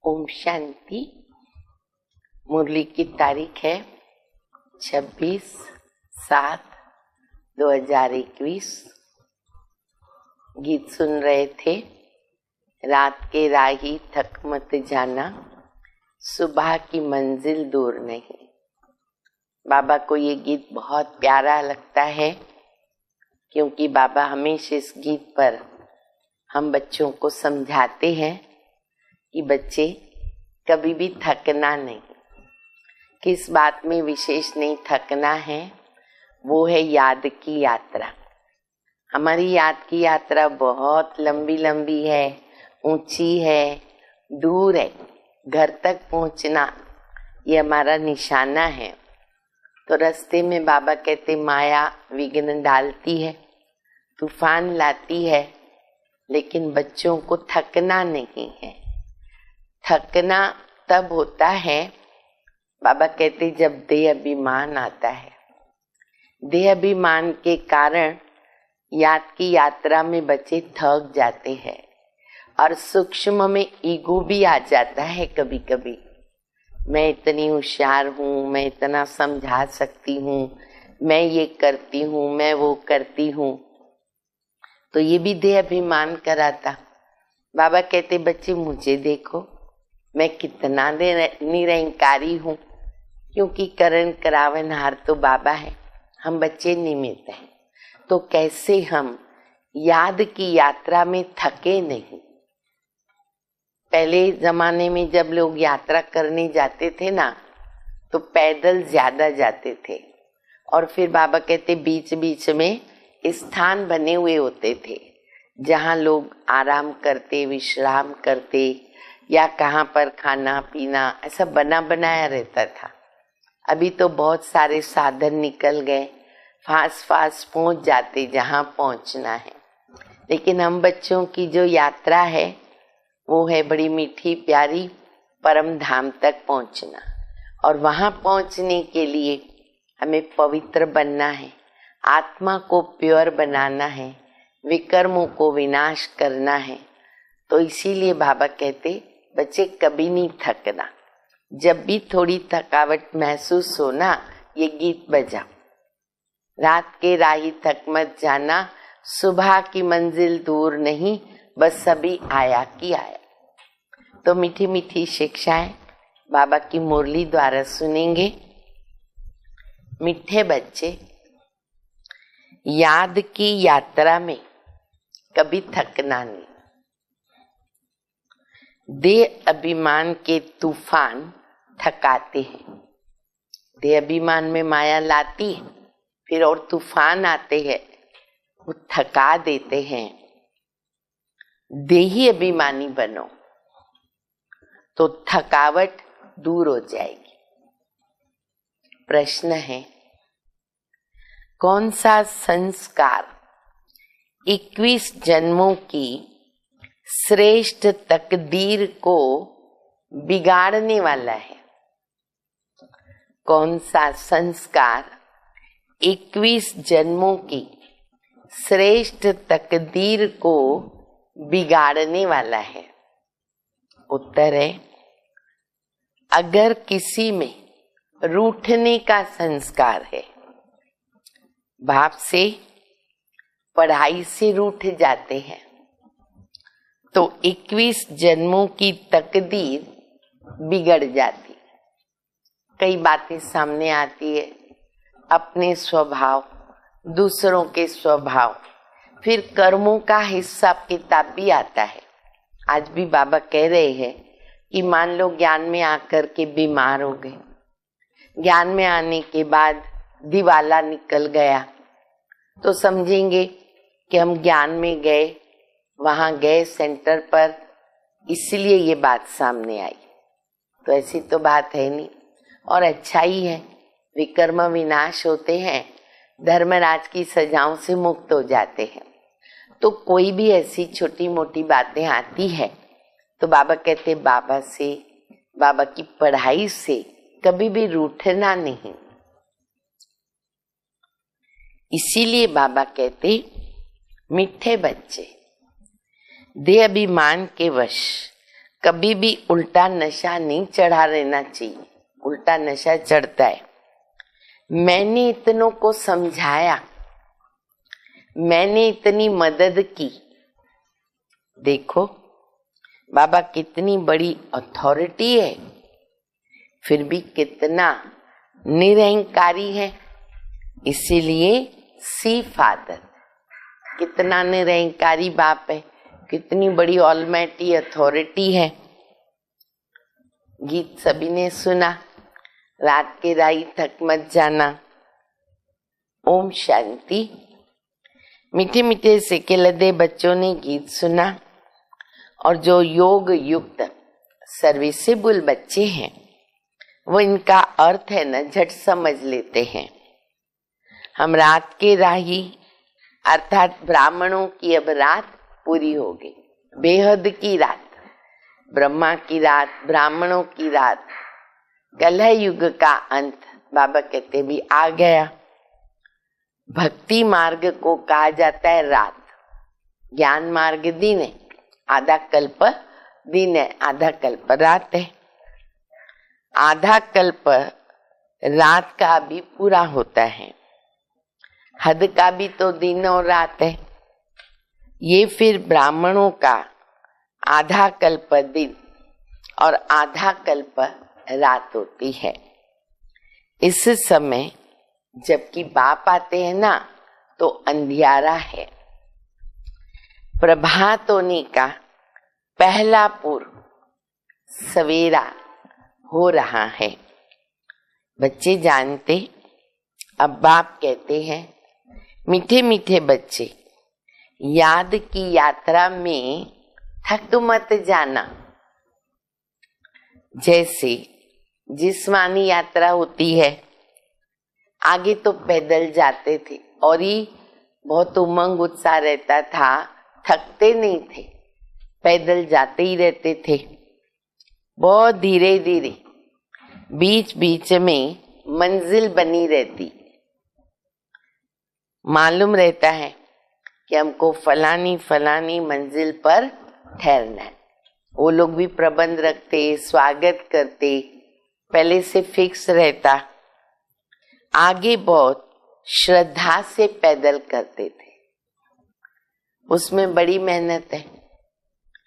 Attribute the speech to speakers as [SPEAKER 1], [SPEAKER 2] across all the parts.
[SPEAKER 1] ओम शांति। मुरली की तारीख है 26/7/2021। गीत सुन रहे थे, रात के राही थक मत जाना, सुबह की मंजिल दूर नहीं। बाबा को ये गीत बहुत प्यारा लगता है, क्योंकि बाबा हमेशा इस गीत पर हम बच्चों को समझाते हैं कि बच्चे कभी भी थकना नहीं। किस बात में विशेष नहीं थकना है, वो है याद की यात्रा। हमारी याद की यात्रा बहुत लंबी लंबी है, ऊंची है, दूर है। घर तक पहुंचना ये हमारा निशाना है। तो रास्ते में बाबा कहते माया विघ्न डालती है, तूफान लाती है, लेकिन बच्चों को थकना नहीं है। थकना तब होता है, बाबा कहते जब देह अभिमान आता है। देह अभिमान के कारण याद की यात्रा में बच्चे थक जाते हैं और सूक्ष्म में ईगो भी आ जाता है। कभी कभी मैं इतनी होशियार हूँ, मैं इतना समझा सकती हूँ, मैं ये करती हूँ, मैं वो करती हूँ, तो ये भी देह अभिमान कराता। बाबा कहते बच्चे मुझे देखो, मैं कितना निरंकारी हूँ, क्योंकि करण करावनहार तो बाबा है, हम बच्चे निमित्त हैं। तो कैसे हम याद की यात्रा में थके नहीं। पहले जमाने में जब लोग यात्रा करने जाते थे ना, तो पैदल ज्यादा जाते थे, और फिर बाबा कहते बीच बीच में स्थान बने हुए होते थे जहाँ लोग आराम करते, विश्राम करते, या कहाँ पर खाना पीना ऐसा बना बनाया रहता था। अभी तो बहुत सारे साधन निकल गए, फास्ट पहुंच जाते जहाँ पहुंचना है। लेकिन हम बच्चों की जो यात्रा है वो है बड़ी मीठी प्यारी परम धाम तक पहुंचना। और वहां पहुंचने के लिए हमें पवित्र बनना है, आत्मा को प्योर बनाना है, विकर्मों को विनाश करना है। तो इसीलिए बाबा कहते बच्चे कभी नहीं थकना। जब भी थोड़ी थकावट महसूस हो ना, ये गीत बजा, रात के राही थक मत जाना, सुबह की मंजिल दूर नहीं, बस सभी आया कि आया। तो मीठी मीठी शिक्षाएं बाबा की मुरली द्वारा सुनेंगे। मीठे बच्चे, याद की यात्रा में कभी थकना नहीं। देह अभिमान के तूफान थकाते हैं। देह अभिमान में माया लाती है, फिर और तूफान आते हैं, वो थका देते हैं। देही अभिमानी बनो तो थकावट दूर हो जाएगी। प्रश्न है, कौन सा संस्कार 21 जन्मों की श्रेष्ठ तकदीर को बिगाड़ने वाला है? कौन सा संस्कार 21 जन्मों की श्रेष्ठ तकदीर को बिगाड़ने वाला है? उत्तर है, अगर किसी में रूठने का संस्कार है, बाप से पढ़ाई से रूठ जाते हैं, तो 21 जन्मों की तकदीर बिगड़ जाती। कई बातें सामने आती है, अपने स्वभाव, दूसरों के स्वभाव, फिर कर्मों का हिसाब किताब भी आता है। आज भी बाबा कह रहे हैं कि मान लो ज्ञान में आकर के बीमार हो गए, ज्ञान में आने के बाद दिवाला निकल गया, तो समझेंगे कि हम ज्ञान में गए, वहां गए सेंटर पर, इसलिए ये बात सामने आई। तो ऐसी तो बात है नहीं, और अच्छा ही है, विकर्म विनाश होते हैं, धर्मराज की सजाओं से मुक्त हो जाते हैं। तो कोई भी ऐसी छोटी मोटी बातें आती है तो बाबा कहते, बाबा से, बाबा की पढ़ाई से कभी भी रूठना नहीं। इसीलिए बाबा कहते, मीठे बच्चे, देह अभिमान के वश कभी भी उल्टा नशा नहीं चढ़ा रहना चाहिए। उल्टा नशा चढ़ता है। मैंने इतनों को समझाया, मैंने इतनी मदद की, देखो बाबा कितनी बड़ी अथॉरिटी है, फिर भी कितना निरहंकारी है। इसीलिए सी फादर, कितना निरहंकारी बाप है, कितनी बड़ी ऑलमाइटी अथॉरिटी है। गीत सभी ने सुना, रात के राही थक मत जाना, ओम शांति। मीठे मीठे सिके लदे बच्चों ने गीत सुना, और जो योग युक्त सर्विसेबल बच्चे हैं, वो इनका अर्थ है न झट समझ लेते हैं। हम रात के राही अर्थात ब्राह्मणों की अब रात पूरी हो गई, बेहद की रात, ब्रह्मा की रात, ब्राह्मणों की रात, कलह युग का अंत बाबा कहते भी आ गया। भक्ति मार्ग को कहा जाता है रात, ज्ञान मार्ग दिन है, आधा कल्प दिन है, आधा कल्प रात है। आधा कल्प रात का भी पूरा होता है, हद का भी तो दिन और रात है। ये फिर ब्राह्मणों का आधा कल्प दिन और आधा कल्प रात होती है। इस समय जबकि बाप आते हैं ना, तो अंधियारा है। प्रभात होने का पहला पूर्व सवेरा हो रहा है। बच्चे जानते, अब बाप कहते हैं, मीठे मीठे बच्चे, याद की यात्रा में थक मत जाना। जैसे जिस्मानी यात्रा होती है, आगे तो पैदल जाते थे और ही बहुत उमंग उत्साह रहता था, थकते नहीं थे, पैदल जाते ही रहते थे। बहुत धीरे धीरे बीच बीच में मंजिल बनी रहती, मालूम रहता है कि हमको फलानी फलानी मंजिल पर ठहरना है। वो लोग भी प्रबंध रखते, स्वागत करते, पहले से फिक्स रहता। आगे बहुत श्रद्धा से पैदल करते थे, उसमें बड़ी मेहनत है।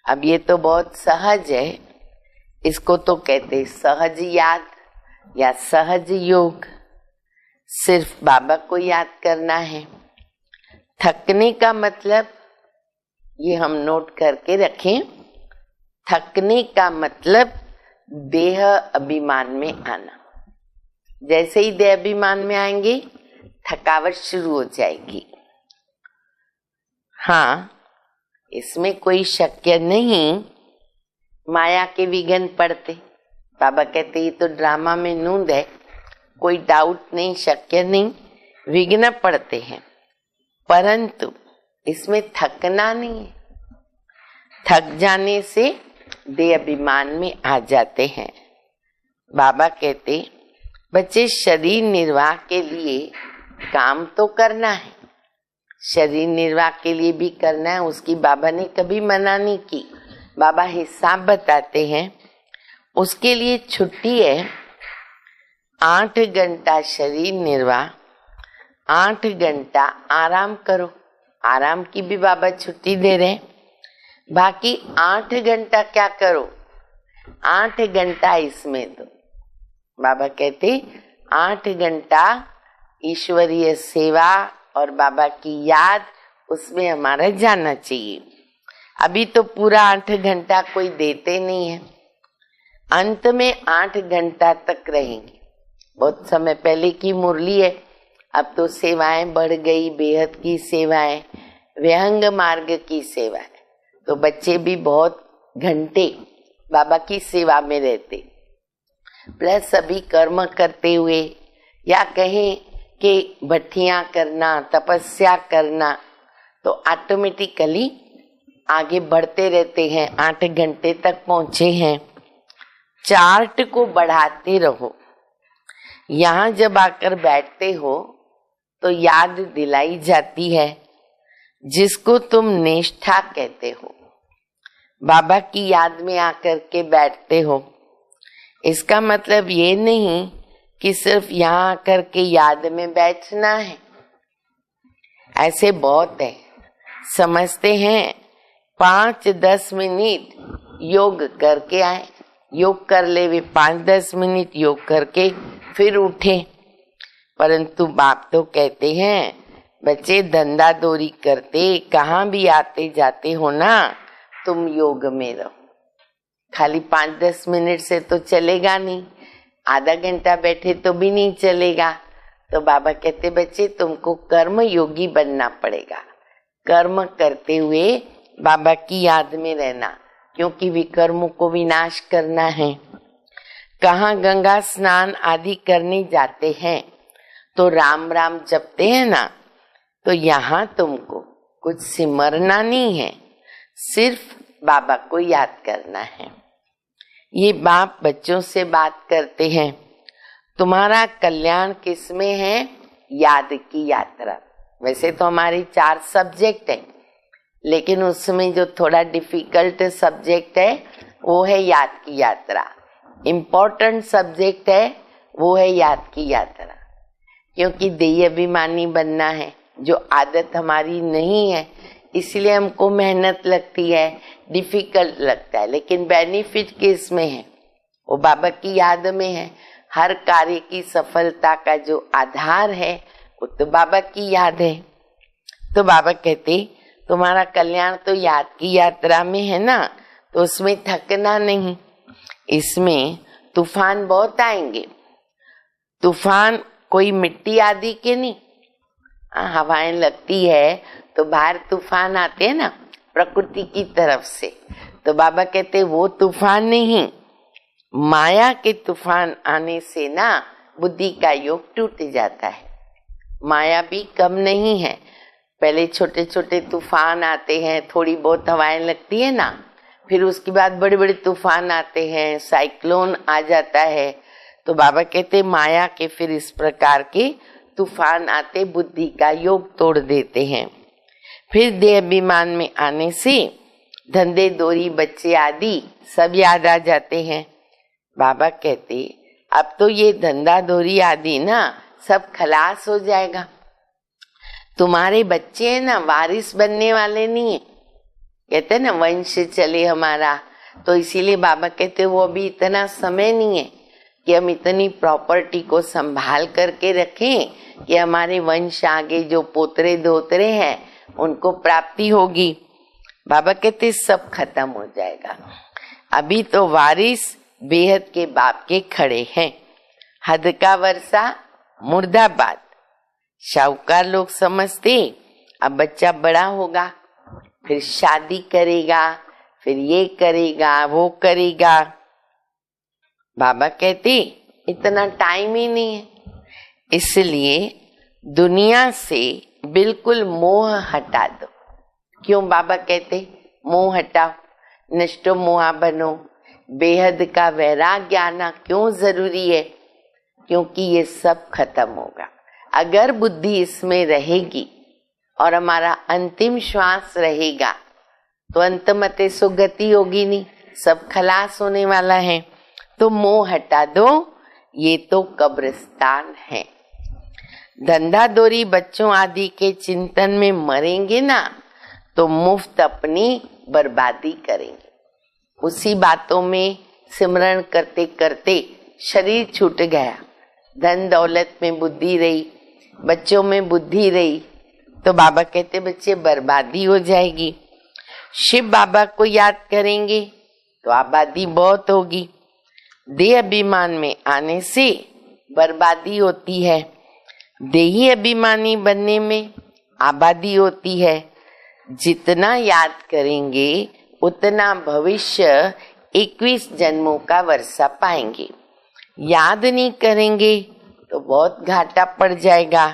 [SPEAKER 1] अब ये तो बहुत सहज है, इसको तो कहते सहज याद या सहज योग। सिर्फ बाबा को याद करना है। थकने का मतलब, ये हम नोट करके रखें, थकने का मतलब देह अभिमान में आना। जैसे ही देह अभिमान में आएंगे, थकावट शुरू हो जाएगी। हाँ, इसमें कोई शक्य नहीं माया के विघन पड़ते। बाबा कहते ये तो ड्रामा में नूंद है, कोई डाउट नहीं, शक्य नहीं, विघ्न पड़ते हैं, परंतु इसमें थकना नहीं है। थक जाने से देह अभिमान में आ जाते हैं। बाबा कहते बच्चे शरीर निर्वाह के लिए काम तो करना है, शरीर निर्वाह के लिए भी करना है, उसकी बाबा ने कभी मना नहीं की। बाबा हिसाब बताते हैं, उसके लिए छुट्टी है 8 घंटा शरीर निर्वाह, 8 घंटा आराम करो। आराम की भी बाबा छुट्टी दे रहे हैं। बाकी 8 घंटा क्या करो, 8 घंटा इसमें दो। बाबा कहते 8 घंटा ईश्वरीय सेवा और बाबा की याद, उसमें हमारा जाना चाहिए। अभी तो पूरा 8 घंटा कोई देते नहीं है, अंत में 8 घंटा तक रहेंगे। बहुत समय पहले की मुरली है, अब तो सेवाएं बढ़ गई, बेहद की सेवाएं, विहंग मार्ग की सेवा है, तो बच्चे भी बहुत घंटे बाबा की सेवा में रहते। प्लस सभी कर्म करते हुए या कहें कि भट्टियां करना, तपस्या करना, तो ऑटोमेटिकली आगे बढ़ते रहते हैं। 8 घंटे तक पहुंचे हैं। चार्ट को बढ़ाते रहो। यहाँ जब आकर बैठते हो तो याद दिलाई जाती है, जिसको तुम निष्ठा कहते हो। बाबा की याद में आकर के बैठते हो, इसका मतलब ये नहीं कि सिर्फ यहाँ आकर के याद में बैठना है। ऐसे बहुत है, समझते हैं 5-10 मिनट योग करके आए, योग कर ले, वे 5-10 मिनट योग करके फिर उठे। परंतु बाप तो कहते हैं बच्चे धंधा दौरी करते कहाँ भी आते जाते हो ना, तुम योग में रहो। खाली 5-10 मिनट से तो चलेगा नहीं, आधा घंटा बैठे तो भी नहीं चलेगा। तो बाबा कहते बच्चे तुमको कर्म योगी बनना पड़ेगा। कर्म करते हुए बाबा की याद में रहना, क्योंकि विकर्मों को विनाश करना है। कहाँ गंगा स्नान आदि करने जाते हैं तो राम राम जपते हैं ना, तो यहाँ तुमको कुछ सिमरना नहीं है, सिर्फ बाबा को याद करना है। ये बाप बच्चों से बात करते हैं, तुम्हारा कल्याण किसमें है? याद की यात्रा। वैसे तो हमारी 4 सब्जेक्ट है, लेकिन उसमें जो थोड़ा डिफिकल्ट सब्जेक्ट है वो है याद की यात्रा। इम्पोर्टेंट सब्जेक्ट है वो है याद की यात्रा, क्योंकि देह अभिमानी बनना है, जो आदत हमारी नहीं है, इसलिए हमको मेहनत लगती है, डिफिकल्ट लगता है। लेकिन बेनिफिट किस में है? वो बाबा की याद में है। हर कार्य की सफलता का जो आधार है वो तो बाबा की याद है। तो बाबा कहते तुम्हारा कल्याण तो याद की यात्रा में है ना, तो उसमें थकना नहीं। इसमें तूफान बहुत आएंगे, तूफान कोई मिट्टी आदि के नहीं। हवाएं लगती है तो बाहर तूफान आते हैं ना प्रकृति की तरफ से, तो बाबा कहते वो तूफान नहीं, माया के तूफान आने से ना बुद्धि का योग टूट जाता है। माया भी कम नहीं है। पहले छोटे छोटे तूफान आते हैं, थोड़ी बहुत हवाएं लगती है ना, फिर उसके बाद बड़े बड़े तूफान आते हैं, साइक्लोन आ जाता है। तो बाबा कहते माया के फिर इस प्रकार के तूफान आते बुद्धि का योग तोड़ देते हैं। फिर देह अभिमान में आने से धंधे दोरी बच्चे आदि सब याद आ जाते हैं। बाबा कहते अब तो ये धंधा दोरी आदि ना सब खलास हो जाएगा। तुम्हारे बच्चे हैं ना वारिस बनने वाले नहीं है, कहते ना वंश चले हमारा, तो इसीलिए बाबा कहते वो अभी इतना समय नहीं है कि हम इतनी प्रॉपर्टी को संभाल करके रखें कि हमारे वंश आगे जो पोतरे दोतरे हैं उनको प्राप्ति होगी। बाबा कहते सब खत्म हो जाएगा। अभी तो वारिस बेहद के बाप के खड़े हैं। हद का वर्षा मुर्दाबाद। शाहूकार लोग समझते अब बच्चा बड़ा होगा, फिर शादी करेगा, फिर ये करेगा वो करेगा। बाबा कहते इतना टाइम ही नहीं है। इसलिए दुनिया से बिल्कुल मोह हटा दो। क्यों बाबा कहते मोह हटाओ, नष्टो मोहा बनो, बेहद का वैराग्य आना क्यों जरूरी है? क्योंकि ये सब खत्म होगा। अगर बुद्धि इसमें रहेगी और हमारा अंतिम श्वास रहेगा तो अंतमते सुगति होगी नहीं, सब खलास होने वाला है। तो मोह हटा दो, ये तो कब्रिस्तान है। धंधा दोरी बच्चों आदि के चिंतन में मरेंगे ना तो मुफ्त अपनी बर्बादी करेंगे। उसी बातों में सिमरण करते करते शरीर छूट गया, धन दौलत में बुद्धि रही, बच्चों में बुद्धि रही, तो बाबा कहते बच्चे बर्बादी हो जाएगी। शिव बाबा को याद करेंगे तो आबादी बहुत होगी। देह अभिमान में आने से बर्बादी होती है, देही अभिमानी बनने में आबादी होती है। जितना याद करेंगे उतना भविष्य 21 जन्मों का वर्षा पाएंगे। याद नहीं करेंगे तो बहुत घाटा पड़ जाएगा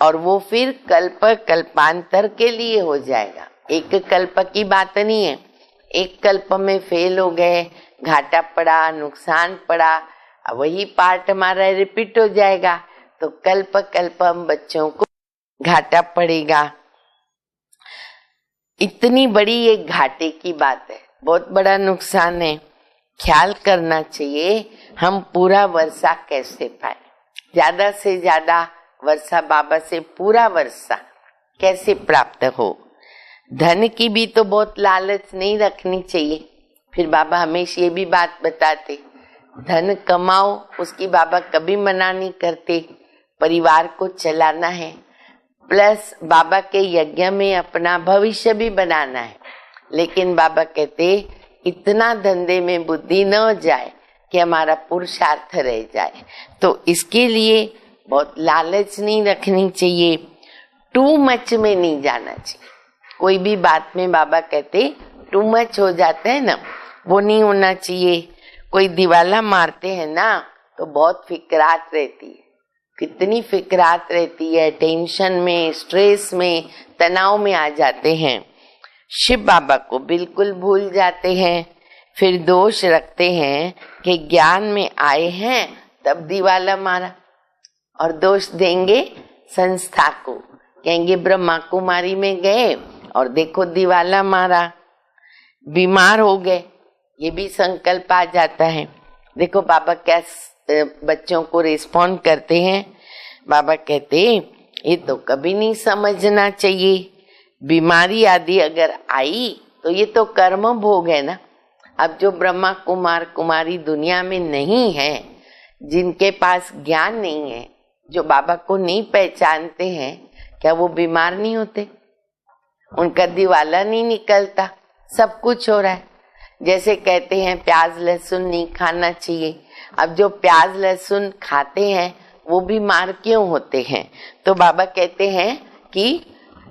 [SPEAKER 1] और वो फिर कल्प कल्पांतर के लिए हो जाएगा। एक कल्प की बात नहीं है, एक कल्प में फेल हो गए, घाटा पड़ा, नुकसान पड़ा, वही पार्ट हमारा रिपीट हो जाएगा तो कल्प कल्प हम बच्चों को घाटा पड़ेगा। इतनी बड़ी एक घाटे की बात है, बहुत बड़ा नुकसान है। ख्याल करना चाहिए हम पूरा वर्षा कैसे पाए, ज्यादा से ज्यादा वर्षा बाबा से पूरा वर्षा कैसे प्राप्त हो। धन की भी तो बहुत लालच नहीं रखनी चाहिए। फिर बाबा हमेशा ये भी बात बताते, धन कमाओ उसकी बाबा कभी मना नहीं करते, परिवार को चलाना है, प्लस बाबा के यज्ञ में अपना भविष्य भी बनाना है। लेकिन बाबा कहते इतना धंधे में बुद्धि न हो जाए कि हमारा पुरुषार्थ रह जाए। तो इसके लिए बहुत लालच नहीं रखनी चाहिए, टू मच में नहीं जाना चाहिए। कोई भी बात में बाबा कहते टू मच हो जाते हैं ना, वो नहीं होना चाहिए। कोई दिवाला मारते हैं ना तो बहुत फिक्रात रहती है, कितनी फिक्रात रहती है, टेंशन में, स्ट्रेस में, तनाव में आ जाते हैं। शिव बाबा को बिल्कुल भूल जाते हैं, फिर दोष रखते हैं कि ज्ञान में आए हैं तब दिवाला मारा, और दोष देंगे संस्था को, कहेंगे ब्रह्मा कुमारी में गए और देखो दिवाला मारा, बीमार हो गए, ये भी संकल्प आ जाता है। देखो बाबा क्या बच्चों को रिस्पॉन्ड करते हैं। बाबा कहते ये तो कभी नहीं समझना चाहिए, बीमारी आदि अगर आई तो ये तो कर्म भोग है ना। अब जो ब्रह्मा कुमार कुमारी दुनिया में नहीं है, जिनके पास ज्ञान नहीं है, जो बाबा को नहीं पहचानते हैं, क्या वो बीमार नहीं होते? उनका दिवाला नहीं निकलता, सब कुछ हो रहा है। जैसे कहते हैं प्याज लहसुन नहीं खाना चाहिए, अब जो प्याज लहसुन खाते हैं वो बीमार क्यों होते हैं? तो बाबा कहते हैं कि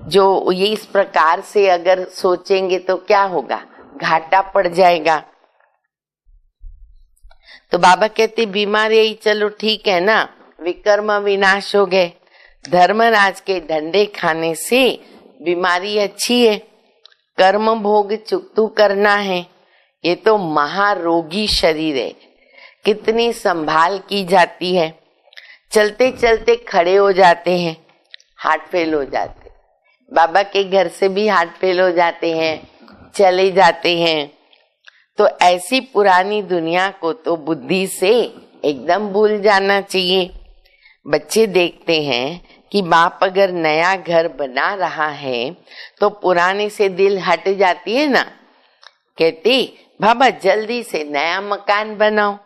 [SPEAKER 1] जो ये इस प्रकार से अगर सोचेंगे तो क्या होगा, घाटा पड़ जाएगा। तो बाबा कहते बीमार यही, चलो ठीक है ना, विकर्म विनाश हो गए, धर्मराज के डंडे खाने से बीमारी अच्छी है, कर्म भोग चुकतू करना है, ये तो महारोगी शरीर है, कितनी संभाल की जाती है। चलते चलते खड़े हो जाते हैं, हार्ट फेल हो जाते, बाबा के घर से भी हार्ट फेल हो जाते हैं, चले जाते हैं। तो ऐसी पुरानी दुनिया को तो बुद्धि से एकदम भूल जाना चाहिए। बच्चे देखते हैं कि बाप अगर नया घर बना रहा है तो पुराने से दिल हट जाती है ना, कहती बाबा जल्दी से नया मकान बनाओ,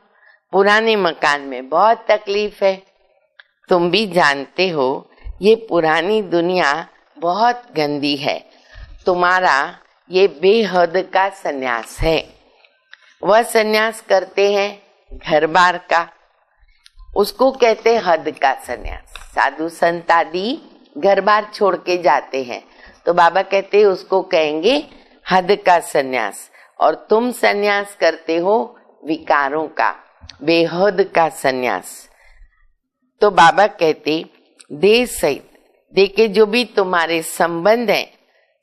[SPEAKER 1] पुराने मकान में बहुत तकलीफ है। तुम भी जानते हो ये पुरानी दुनिया बहुत गंदी है, तुम्हारा ये बेहद का सन्यास है। वह सन्यास करते हैं घर बार का, उसको कहते हद का सन्यास। साधु संत आदि घर बार छोड़ के जाते हैं तो बाबा कहते उसको कहेंगे हद का सन्यास, और तुम सन्यास करते हो विकारों का, बेहद का सन्यास। तो बाबा कहते देह सहित देखे जो भी तुम्हारे संबंध है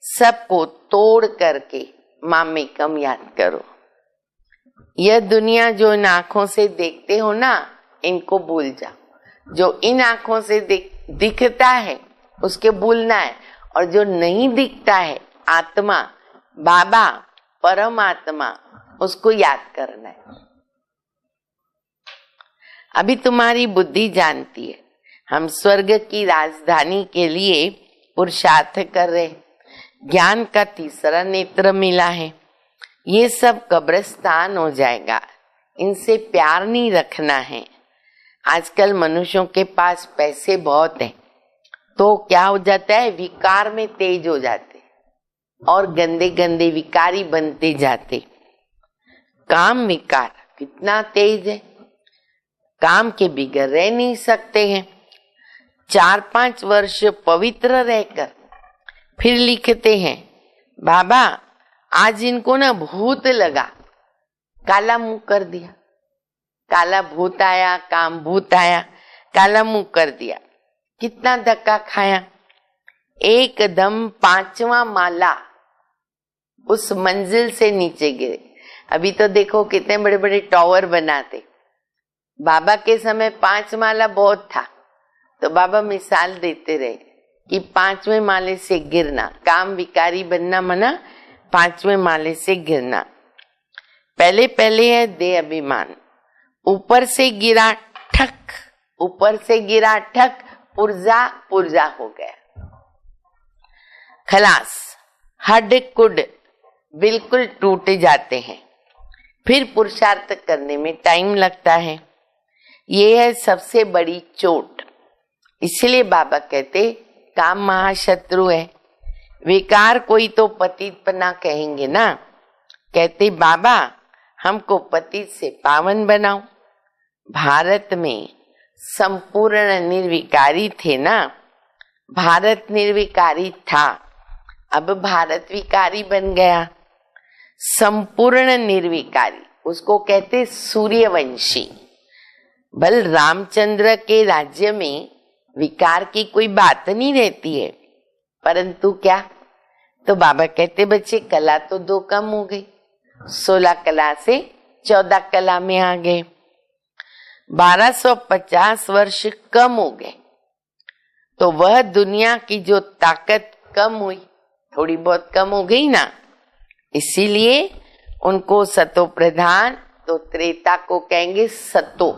[SPEAKER 1] सबको तोड़ करके मामेकम याद करो। यह दुनिया जो इन आंखों से देखते हो ना, इनको भूल जाओ। जो इन आंखों से दिखता है उसके भूलना है, और जो नहीं दिखता है आत्मा, बाबा, परमात्मा, उसको याद करना है। अभी तुम्हारी बुद्धि जानती है हम स्वर्ग की राजधानी के लिए पुरुषार्थ कर रहे, ज्ञान का तीसरा नेत्र मिला है। ये सब कब्रिस्तान हो जाएगा, इनसे प्यार नहीं रखना है। आजकल मनुष्यों के पास पैसे बहुत हैं, तो क्या हो जाता है, विकार में तेज हो जाते और गंदे गंदे विकारी बनते जाते। काम विकार कितना तेज है, काम के बिगड़ रह नहीं सकते हैं। 4-5 वर्ष पवित्र रहकर फिर लिखते हैं, बाबा आज इनको ना भूत लगा, काला मुंह कर दिया, काला भूत आया, काम भूत आया, काला मुंह कर दिया। कितना धक्का खाया, एकदम 5वां माला उस मंजिल से नीचे गिरे। अभी तो देखो कितने बड़े बड़े टावर बनाते। बाबा के समय 5 माला बहुत था, तो बाबा मिसाल देते रहे कि 5वें माले से गिरना, काम विकारी बनना मना, 5वें माले से गिरना। पहले पहले है देह अभिमान, ऊपर से गिरा ठक, ऊपर से गिरा ठक, पुर्जा पुर्जा हो गया, खलास, हड्ड कुड बिल्कुल टूट जाते हैं। फिर पुरुषार्थ करने में टाइम लगता है। ये है सबसे बड़ी चोट। इसलिए बाबा कहते काम महाशत्रु है। विकार कोई तो पतितपना कहेंगे ना, कहते बाबा हमको पतित से पावन बनाओ। भारत में संपूर्ण निर्विकारी थे ना, भारत निर्विकारी था, अब भारत विकारी बन गया। संपूर्ण निर्विकारी उसको कहते सूर्यवंशी। बल रामचंद्र के राज्य में विकार की कोई बात नहीं रहती है, परंतु क्या, तो बाबा कहते बच्चे कला तो 2 कम हो गई, 16 कला से 14 कला में आ गए, 1250 वर्ष कम हो गए। तो वह दुनिया की जो ताकत कम हुई, थोड़ी बहुत कम हो गई ना, इसीलिए उनको सतो प्रधान, तो त्रेता को कहेंगे सतो,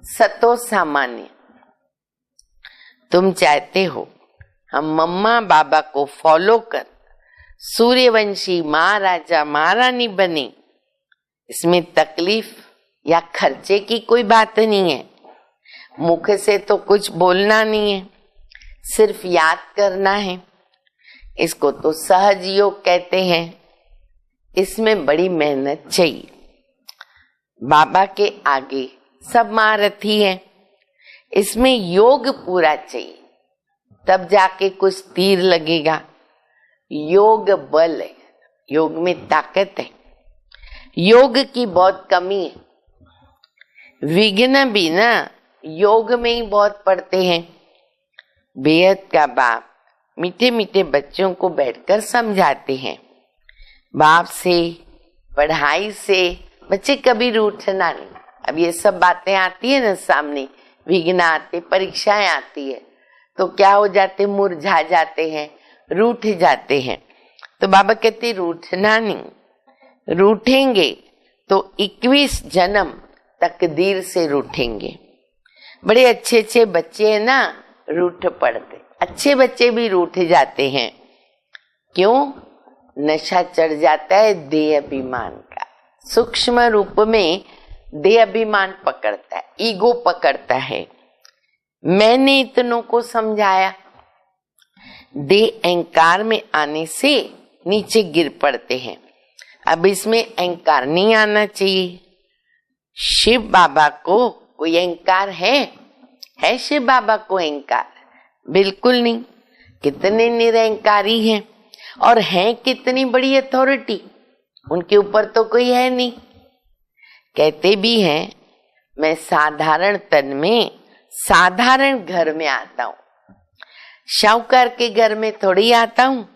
[SPEAKER 1] सतो सामान्य। तुम चाहते हो हम मम्मा बाबा को फॉलो कर सूर्यवंशी महाराजा महारानी बने, इसमें तकलीफ या खर्चे की कोई बात नहीं है। मुख से तो कुछ बोलना नहीं है, सिर्फ याद करना है। इसको तो सहज योग कहते हैं। इसमें बड़ी मेहनत चाहिए। बाबा के आगे सब महारथी है, इसमें योग पूरा चाहिए, तब जाके कुछ तीर लगेगा। योग बल है, योग में ताकत है। योग की बहुत कमी है। विघ्न भी ना योग में ही बहुत पड़ते हैं। बेहद का बाप मीठे मीठे बच्चों को बैठकर समझाते हैं। बाप से, पढ़ाई से बच्चे कभी रूठना नहीं। अब ये सब बातें आती है ना सामने, विघ्न आते, परीक्षाएं आती है, तो क्या हो जाते, मुरझा जाते हैं, रूठ जाते हैं। तो बाबा कहते रूठना नहीं, रूठेंगे तो 21 जन्म तकदीर से रूठेंगे। बड़े अच्छे अच्छे बच्चे हैं ना, रूठ पड़ते, अच्छे बच्चे भी रूठ जाते हैं। क्यों? नशा चढ़ जाता है देह अभिमान का। सूक्ष्म रूप में देह अभिमान पकड़ता है, ईगो पकड़ता है। मैंने इतनों को समझाया, देह अहंकार में आने से नीचे गिर पड़ते हैं। अब इसमें अहंकार नहीं आना चाहिए। शिव बाबा को कोई अहंकार है शिव बाबा को अहंकार? बिल्कुल नहीं। कितने निरहंकारी हैं, और हैं कितनी बड़ी अथॉरिटी, उनके ऊपर तो कोई है नहीं। कहते भी हैं मैं साधारण तन में साधारण घर में आता हूँ, शाहूकार के घर में थोड़ी आता हूँ।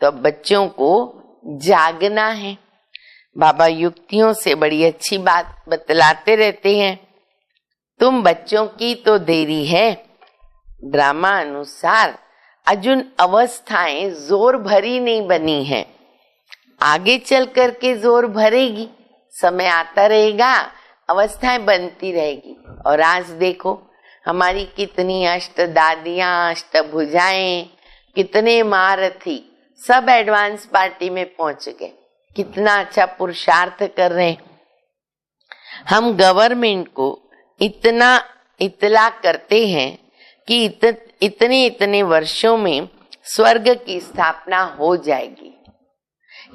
[SPEAKER 1] तो अब बच्चों को जागना है। बाबा युक्तियों से बड़ी अच्छी बात बतलाते रहते हैं। तुम बच्चों की तो देरी है, ड्रामा अनुसार अजुन अवस्थाएं जोर भरी नहीं बनी है, आगे चल करके जोर भरेगी, समय आता रहेगा, अवस्थाएं बनती रहेगी। और आज देखो हमारी कितनी अष्ट दादियां, अष्टभुजाएं, कितने महारथी सब एडवांस पार्टी में पहुंच गए, कितना अच्छा पुरुषार्थ कर रहे हैं। हम गवर्नमेंट को इतना इतला करते हैं कि इतने इतने वर्षों में स्वर्ग की स्थापना हो जाएगी।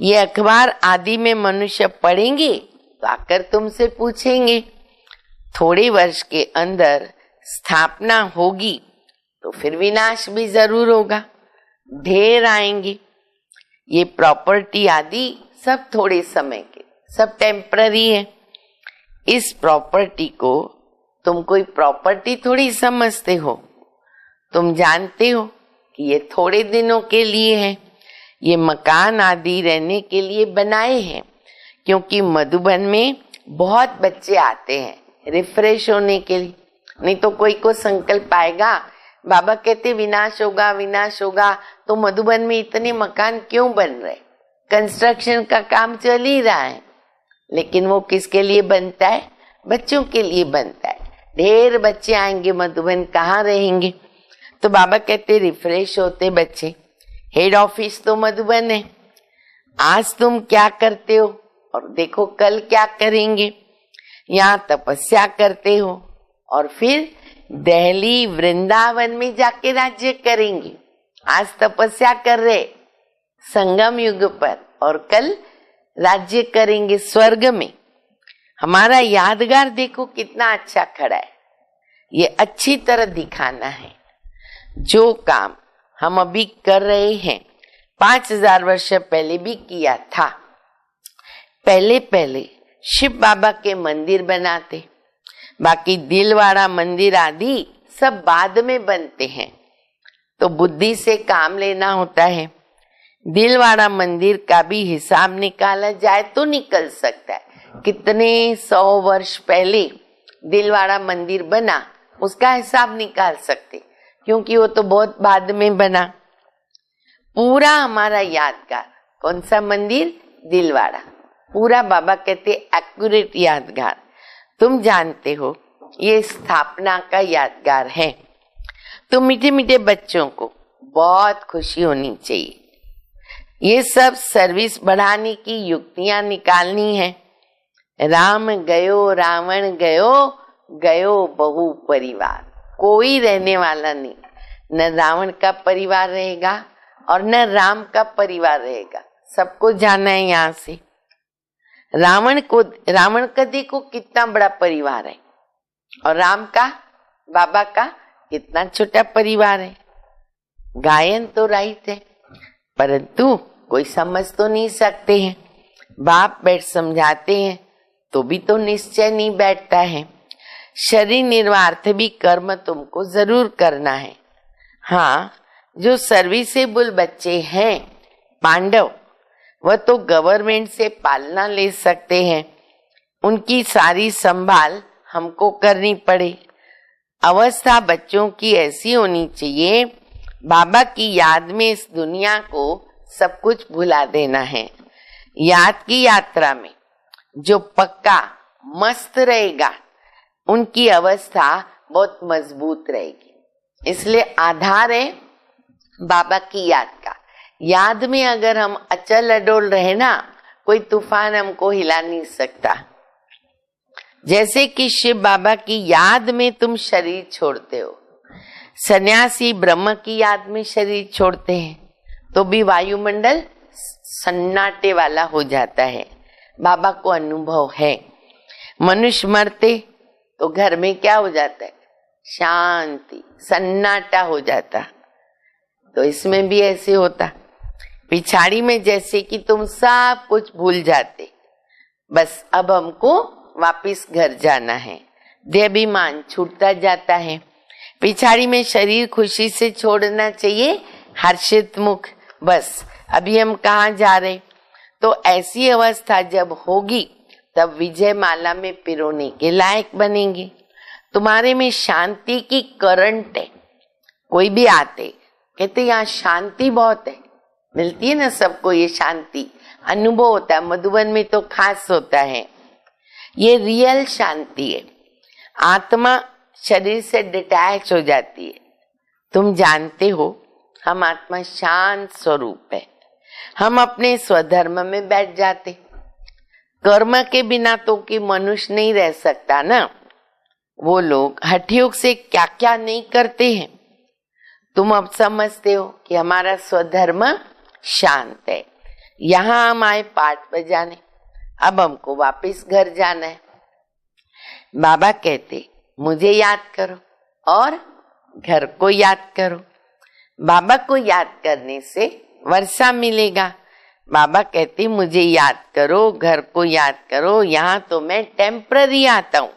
[SPEAKER 1] ये अखबार आदि में मनुष्य पढ़ेंगे तो आकर तुमसे पूछेंगे, थोड़े वर्ष के अंदर स्थापना होगी तो फिर विनाश भी जरूर होगा, ढेर आएंगे। ये प्रॉपर्टी आदि सब थोड़े समय के, सब टेम्पररी है। इस प्रॉपर्टी को तुम कोई प्रॉपर्टी थोड़ी समझते हो, तुम जानते हो कि ये थोड़े दिनों के लिए है। ये मकान आदि रहने के लिए बनाए हैं, क्योंकि मधुबन में बहुत बच्चे आते हैं रिफ्रेश होने के लिए। नहीं तो कोई को संकल्प आएगा, बाबा कहते विनाश होगा विनाश होगा, तो मधुबन में इतने मकान क्यों बन रहे? कंस्ट्रक्शन का काम चल ही रहा है, लेकिन वो किसके लिए बनता है? बच्चों के लिए बनता है। ढेर बच्चे आएंगे मधुबन, कहाँ रहेंगे? तो बाबा कहते रिफ्रेश होते बच्चे। हेड ऑफिस तो मधुबन है। आज तुम क्या करते हो और देखो कल क्या करेंगे। यहाँ तपस्या करते हो और फिर दिल्ली वृंदावन में जाके राज्य करेंगे। आज तपस्या कर रहे संगम युग पर और कल राज्य करेंगे स्वर्ग में। हमारा यादगार देखो कितना अच्छा खड़ा है। ये अच्छी तरह दिखाना है। जो काम हम अभी कर रहे हैं 5000 वर्ष पहले भी किया था। पहले पहले शिव बाबा के मंदिर बनाते, बाकी दिलवाड़ा मंदिर आदि सब बाद में बनते हैं, तो बुद्धि से काम लेना होता है। दिलवाड़ा मंदिर का भी हिसाब निकाला जाए तो निकल सकता है। कितने 100 वर्ष पहले दिलवाड़ा मंदिर बना, उसका हिसाब निकाल सकते, क्योंकि वो तो बहुत बाद में बना। पूरा हमारा यादगार कौन सा मंदिर? दिलवाड़ा। पूरा बाबा कहते एक्यूरेट यादगार। तुम जानते हो ये स्थापना का यादगार है। तो मीठे मीठे बच्चों को बहुत खुशी होनी चाहिए। ये सब सर्विस बढ़ाने की युक्तियां निकालनी है। राम गयो रावण गयो, गयो बहु परिवार। कोई रहने वाला नहीं, न रावण का परिवार रहेगा और न राम का परिवार रहेगा। सबको जाना है यहाँ से। रावण का देखो कितना बड़ा परिवार है, और राम का, बाबा का कितना छोटा परिवार है। गायन तो राइट है, परंतु कोई समझ तो नहीं सकते हैं। बाप बैठ समझाते हैं तो भी तो निश्चय नहीं बैठता है। शरीर निर्वार्थ भी कर्म तुमको जरूर करना है। हाँ, जो सर्विसेबल बच्चे हैं पांडव, वह तो गवर्नमेंट से पालना ले सकते हैं। उनकी सारी संभाल हमको करनी पड़े। अवस्था बच्चों की ऐसी होनी चाहिए, बाबा की याद में इस दुनिया को सब कुछ भुला देना है। याद की यात्रा में जो पक्का मस्त रहेगा, उनकी अवस्था बहुत मजबूत रहेगी। इसलिए आधार है बाबा की याद का। याद में अगर हम अचल अडोल रहे ना, कोई तूफान हमको हिला नहीं सकता। जैसे कि शिव बाबा की याद में तुम शरीर छोड़ते हो, सन्यासी ब्रह्म की याद में शरीर छोड़ते हैं, तो भी वायुमंडल सन्नाटे वाला हो जाता है। बाबा को अनुभव है। मनुष्य मरते तो घर में क्या हो जाता है? शांति, सन्नाटा हो जाता। तो इसमें भी ऐसे होता। पिछाड़ी में जैसे कि तुम सब कुछ भूल जाते, बस अब हमको वापिस घर जाना है। देहाभिमान छूटता जाता है। पिछाड़ी में शरीर खुशी से छोड़ना चाहिए, हर्षित मुख, बस अभी हम कहाँ जा रहे। तो ऐसी अवस्था जब होगी तब विजय माला में पिरोने के लायक बनेंगे। तुम्हारे में शांति की करंट है। कोई भी आते कहते यहाँ शांति बहुत है, मिलती है ना सबको, ये शांति अनुभव होता है। मधुबन में तो खास होता है, ये रियल शांति है। आत्मा शरीर से डिटैच हो जाती है। तुम जानते हो हम आत्मा शांत स्वरूप है। हम अपने स्वधर्म में बैठ जाते। कर्म के बिना तो कि मनुष्य नहीं रह सकता ना। वो लोग हठयोग से क्या क्या नहीं करते हैं। तुम अब समझते हो कि हमारा स्वधर्म शांत है। यहाँ हम आए पाठ बजाने, अब हमको वापस घर जाना है। बाबा कहते मुझे याद करो और घर को याद करो। बाबा को याद करने से वर्षा मिलेगा। बाबा कहते मुझे याद करो, घर को याद करो, यहाँ तो मैं टेम्पररी आता हूँ।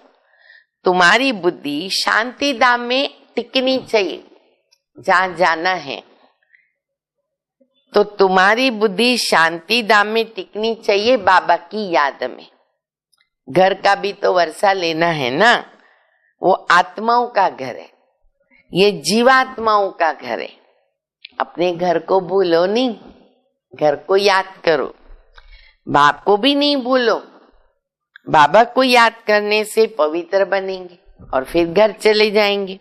[SPEAKER 1] तुम्हारी बुद्धि शांति धाम में टिकनी चाहिए। जहाँ जाना है तो तुम्हारी बुद्धि शांति धाम में टिकनी चाहिए, बाबा की याद में। घर का भी तो वर्षा लेना है ना। वो आत्माओं का घर है, ये जीवात्माओं का घर है। अपने घर को भूलो नहीं, घर को याद करो। बाप को भी नहीं भूलो। बाबा को याद करने से पवित्र बनेंगे और फिर घर चले जाएंगे।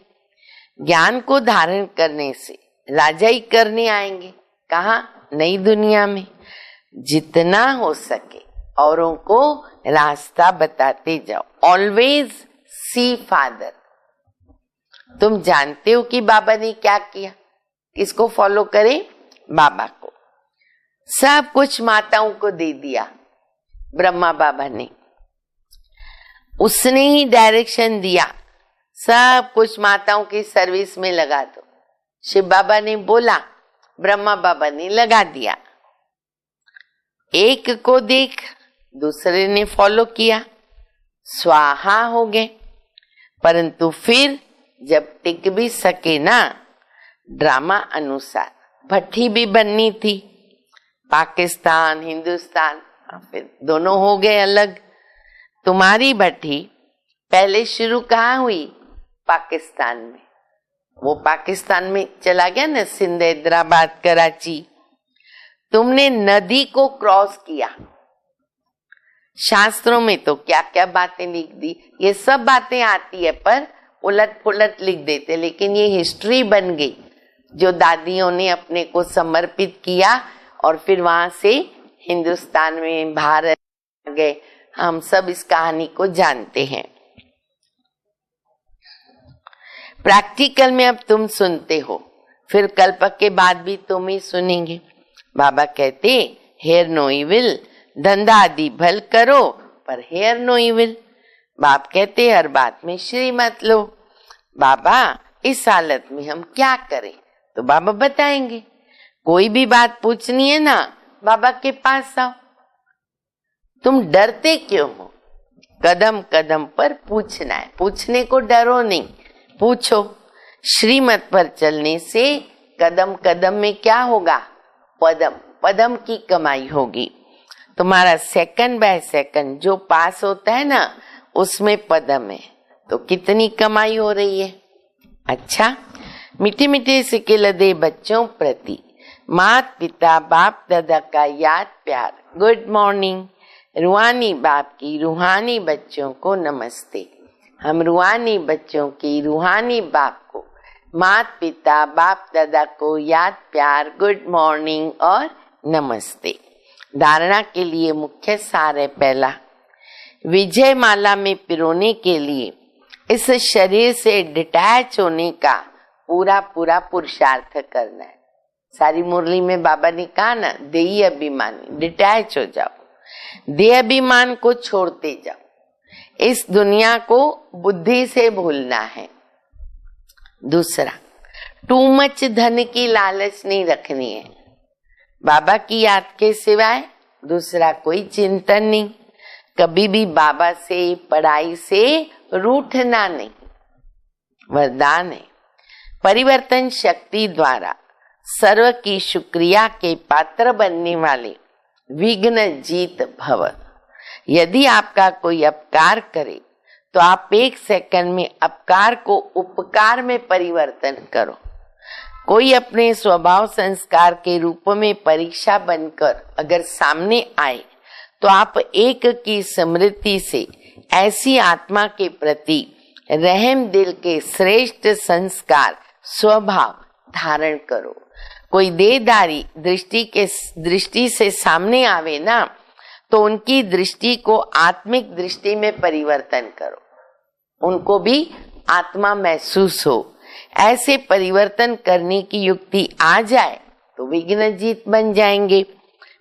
[SPEAKER 1] ज्ञान को धारण करने से राजाई करने आएंगे। कहाँ? नई दुनिया में। जितना हो सके औरों को रास्ता बताते जाओ। Always see father. तुम जानते हो कि बाबा ने क्या किया। किसको फॉलो करें? बाबा को। सब कुछ माताओं को दे दिया ब्रह्मा बाबा ने। उसने ही डायरेक्शन दिया, सब कुछ माताओं की सर्विस में लगा दो। शिव बाबा ने बोला, ब्रह्मा बाबा ने लगा दिया। एक को देख दूसरे ने फॉलो किया, स्वाहा हो गए। परंतु फिर जब टिक भी सके ना, ड्रामा अनुसार भट्टी भी बननी थी। पाकिस्तान हिंदुस्तान फिर दोनों हो गए अलग। तुम्हारी भट्टी पहले शुरू कहाँ हुई? पाकिस्तान में। वो पाकिस्तान में चला गया ना, सिंध, हैदराबाद, कराची। तुमने नदी को क्रॉस किया। शास्त्रों में तो क्या क्या बातें लिख दी। ये सब बातें आती है पर उलट पुलट लिख देते, लेकिन ये हिस्ट्री बन गई जो दादियों ने अपने को समर्पित किया और फिर वहां से हिंदुस्तान में भारत गए। हम सब इस कहानी को जानते हैं। प्रैक्टिकल में अब तुम सुनते हो, फिर कल्प के बाद भी तुम ही सुनेंगे। बाबा कहते हेयर नो इविल, धंधा आदि भल करो पर हेयर नो इविल। बाप कहते हर बात में श्री मत लो। बाबा इस हालत में हम क्या करें? तो बाबा बताएंगे। कोई भी बात पूछनी है ना, बाबा के पास आओ। तुम डरते क्यों हो? कदम कदम पर पूछना है। पूछने को डरो नहीं, पूछो। श्रीमत पर चलने से कदम कदम में क्या होगा? पदम पदम की कमाई होगी। तुम्हारा सेकंड बाय सेकंड जो पास होता है ना, उसमें पदम है। तो कितनी कमाई हो रही है। अच्छा, मीठे मीठे सिक्के दे बच्चों प्रति मात पिता बाप दादा का याद प्यार। Good morning. रूहानी बाप की रूहानी बच्चों को नमस्ते। हम रूहानी बच्चों की रूहानी बाप को, मात पिता बाप दादा को याद प्यार, गुड मॉर्निंग और नमस्ते। धारणा के लिए मुख्य सार है पहला, विजय माला में पिरोने के लिए इस शरीर से डिटैच होने का पूरा पूरा पुरुषार्थ करना है। सारी मुरली में बाबा ने कहा ना, देही अभिमानी, डिटैच हो जाओ। देह अभिमान को छोड़ते जाओ। इस दुनिया को बुद्धि से भूलना है। दूसरा, टू मच धन की लालच नहीं रखनी है। बाबा की याद के सिवाय दूसरा कोई चिंतन नहीं। कभी भी बाबा से, पढ़ाई से रूठना नहीं, वरदान है। परिवर्तन शक्ति द्वारा सर्व की शुक्रिया के पात्र बनने वाले विघ्न जीत भव। यदि आपका कोई अपकार करे तो आप 1 सेकंड में अपकार को उपकार में परिवर्तन करो। कोई अपने स्वभाव संस्कार के रूप में परीक्षा बनकर अगर सामने आए तो आप एक की स्मृति से ऐसी आत्मा के प्रति रहम दिल के श्रेष्ठ संस्कार स्वभाव धारण करो। कोई देहधारी दृष्टि से सामने आवे ना तो उनकी दृष्टि को आत्मिक दृष्टि में परिवर्तन करो, उनको भी आत्मा महसूस हो। ऐसे परिवर्तन करने की युक्ति आ जाए तो विघ्नजीत बन जाएंगे।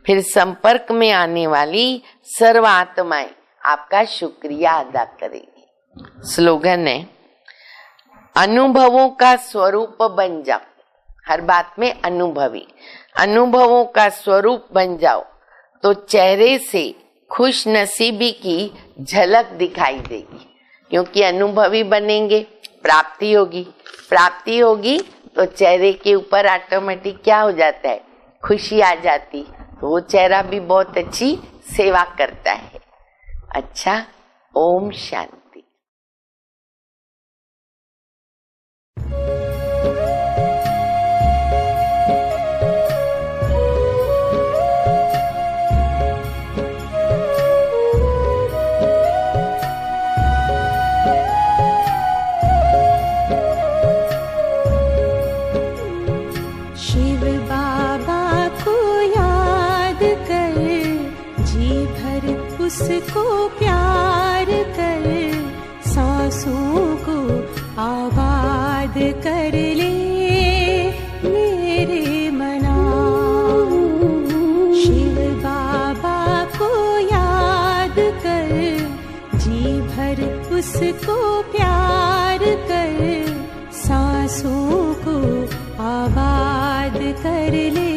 [SPEAKER 1] फिर संपर्क में आने वाली सर्व आत्माएं आपका शुक्रिया अदा करेंगी। स्लोगन है, अनुभवों का स्वरूप बन जाओ। हर बात में अनुभवों का स्वरूप बन जाओ तो चेहरे से खुश नसीबी की झलक दिखाई देगी, क्योंकि अनुभवी बनेंगे, प्राप्ति होगी तो चेहरे के ऊपर ऑटोमेटिक क्या हो जाता है, खुशी आ जाती, तो वो चेहरा भी बहुत अच्छी सेवा करता है। अच्छा, ओम शांति।
[SPEAKER 2] उसको प्यार कर, सांसों को आबाद कर ले मेरे मना। शिव बाबा को याद कर, जी भर उसको प्यार कर, सांसों को आबाद कर ले।